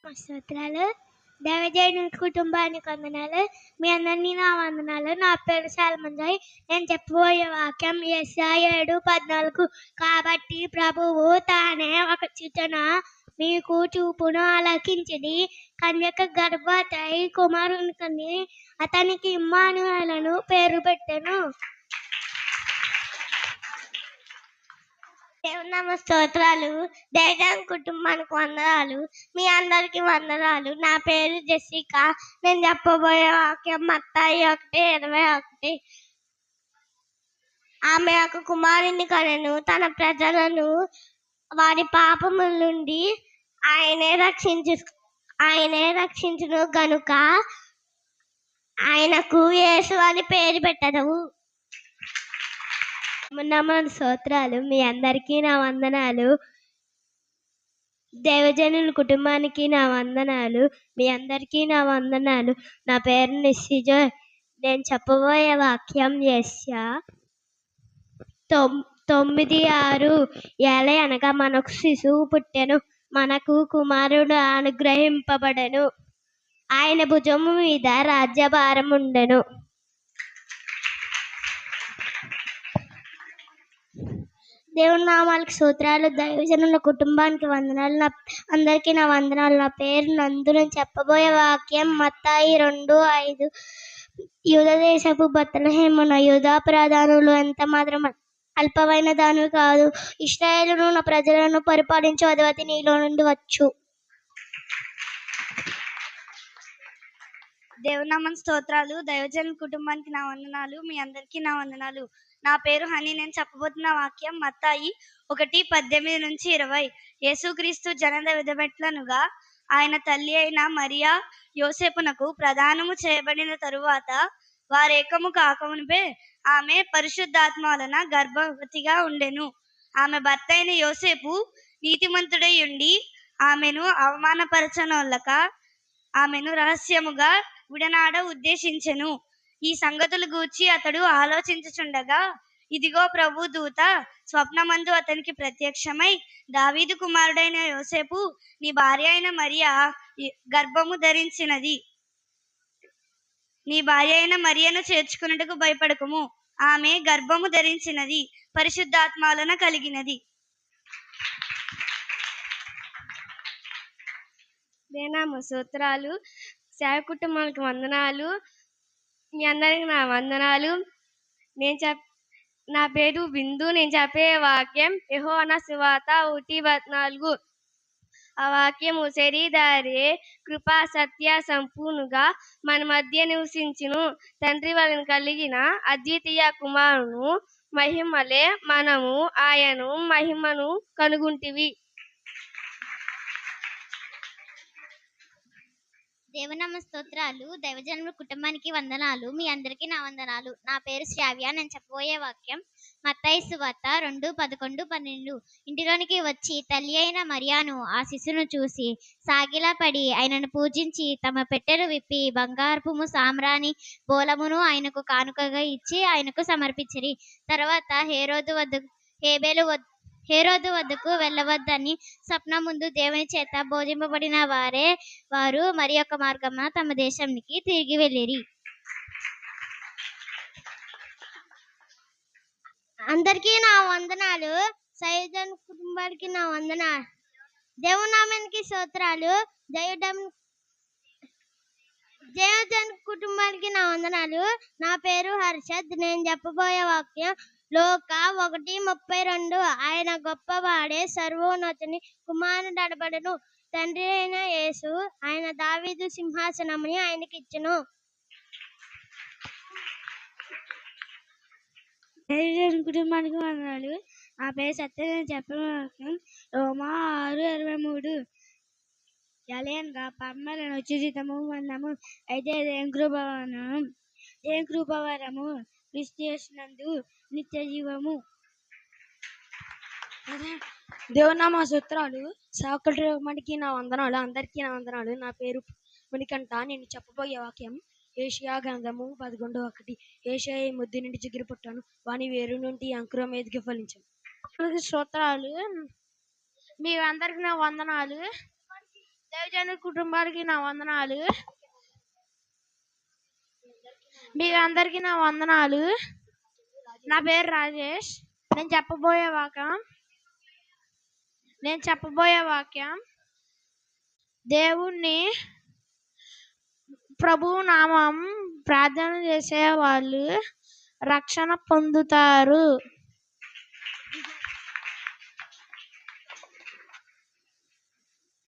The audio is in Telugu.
స్తోత్రాలు. దైవజనుల కుటుంబానికి వందనాలు. మీ అందరినీ నా వందనాలు. నా పేరు సల్మంజాయ్. నేను చెప్పబోయే వాక్యం యెషయా 7:14. కాబట్టి ప్రభువు తానే ఒక సూచన మీకు చూపును, ఆలకించుడి. కన్యక గర్భవతి కుమారుని కని అతనికి ఇమ్మానుయేలను పేరు పెట్టెను. దేవుని స్తోత్రాలు. దైవజనుల కుటుంబానికి వందనాలు. మీ అందరికి వందనాలు. నా పేరు జెసికా. నేను చెప్పబోయే వాక్యం మత్తయి 1:21. ఆమె ఒక కుమారుని కనెను. తన ప్రజలను వారి పాపముల నుండి ఆయనే రక్షించును గనుక ఆయనకు యేసు అని పేరు పెట్టెను. మన స్తోత్రాలు. మీ అందరికీ నా వందనాలు. దైవజనుల కుటుంబానికి నా వందనాలు. మీ అందరికీ నా వందనాలు. నా పేరు నిశ్చిజోయ్. నేను చెప్పబోయే వాక్యం యెషయా 9:6. ఏలే అనగా మనకు శిశువు పుట్టెను, మనకు కుమారుడు అనుగ్రహింపబడెను, ఆయన భుజము మీద రాజ్యభారం ఉండెను. దేవుని నామాలకు స్తోత్రాలు. దైవజనుల కుటుంబానికి వందనాలు. అందరికీ నా వందనాలు. నా పేరు నందు. నేను చెప్పబోయే వాక్యం మత్తయి 2:5. యూదదేశపు బెత్లెహేమున యూదా ప్రధానులు ఎంత మాత్రం అల్పమైన దానివి కాదు. ఇశ్రాయేలును నా ప్రజలను పరిపాలించు అధిపతి నీలో నుండి వచ్చు. దేవునామన్ స్తోత్రాలు. దైవజనుల కుటుంబానికి నా వందనాలు. మీ అందరికీ నా వందనాలు. నా పేరు హని. నేను చెప్పబోతున్న వాక్యం మత్తయి 1:18-20. యేసుక్రీస్తు జనన విధమెట్లనుగా ఆయన తల్లి అయిన మరియా యోసేపునకు ప్రదానము చేయబడిన తరువాత వారేకము కాకమునిపే ఆమె పరిశుద్ధాత్మ వలన గర్భవతిగా ఉండెను. ఆమె భర్త అయిన యోసేపు నీతిమంతుడై ఉండి ఆమెను అవమానపరచనొల్లక ఆమెను రహస్యముగా విడనాడ ఉద్దేశించెను. ఈ సంగతులు గూర్చి అతడు ఆలోచించుచుండగా ఇదిగో ప్రభు దూత స్వప్నమందు అతనికి ప్రత్యక్షమై, దావీదు కుమారుడైన యోసేపు, నీ భార్య అయిన మరియా గర్భము ధరించినది. నీ భార్య అయిన మరియను చేర్చుకున్నట్టుకు భయపడకుము. ఆమె గర్భము ధరించినది పరిశుద్ధాత్మ వలన కలిగినది. దేనామ స్తోత్రాలు. సేవ కుటుంబానికి వందనాలు. మీ అందరికి నా వందనాలు. నా పేరు బిందు. నేను చెప్పే వాక్యం యెహోవా సువార్త 1:14. ఆ వాక్యము శరీరధారి కృపా సత్య సంపూర్ణుగా మన మధ్య నివసించును. తండ్రి వలన కలిగిన అద్వితీయ కుమారును మహిమలే మనము ఆయను మహిమను కనుగొంటివి. దేవునామ స్తోత్రాలు. దైవజనుల కుటుంబానికి వందనాలు. మీ అందరికీ నా వందనాలు. నా పేరు శ్రావ్య. నేను చెప్పబోయే వాక్యం మత్తయి సువార్త 2:11-12. ఇంటిలోనికి వచ్చి తల్లి అయిన మరియాను ఆ శిశువును చూసి సాగిలపడి ఆయనను పూజించి తమ పెట్టెలు విప్పి బంగారపుము సామ్రాణి బోలమును ఆయనకు కానుకగా ఇచ్చి ఆయనకు సమర్పించిరి. తర్వాత హేరోదు వద్దకు వెళ్ళవద్దని స్వప్న ముందు దేవుని చేత బోధింపబడిన వారు మరి ఒక మార్గమున తమ దేశానికి తిరిగి వెళ్ళిరి. అందరికీ నా వందనాలు. సైజన్ కుటుంబానికి నా వందనాలు. దేవునామానికి స్తోత్రాలు. జయజన్ కుటుంబానికి నా వందనాలు. నా పేరు హర్షద్. నేను చెప్పబోయే వాక్యం లోక 1:32. ఆయన గొప్పవాడే సర్వోన్నతుని కుమారుడు అనబడును. తండ్రి అయిన యేసు ఆయన దావీదు సింహాసనముని ఆయనకి ఇచ్చును. కుటుంబానికి వందనాలు. నా పేరు సత్య. నేను చెప్పిన వాక్యం రోమా 6:23. ఎలయనగా పమ్మలను ఉచితము వందము అయితే దేని కృపవరము క్రీస్తునందు నిత్య జీవము. దేవునామ స్తోత్రాలు. సేవకులకి నా వందనాలు. అందరికీ నా వందనాలు. నా పేరు మణికంఠ. నేను చెప్పబోయే వాక్యం యెషయా గ్రంథము 11:1. యెషయా ముద్దు నుండి చిగురు పుట్టాను, వాని వేరు నుండి అంకురం ఎదిగి ఫలించాను. స్తోత్రాలు. మీ అందరికి నా వందనాలు. దైవజనుల కుటుంబానికి నా వందనాలు. మీ అందరికీ నా వందనాలు. నా పేరు రాజేష్. నేను చెప్పబోయే వాక్యం దేవుణ్ణి ప్రభువు నామం ప్రార్థన చేసే వాళ్ళు రక్షణ పొందుతారు.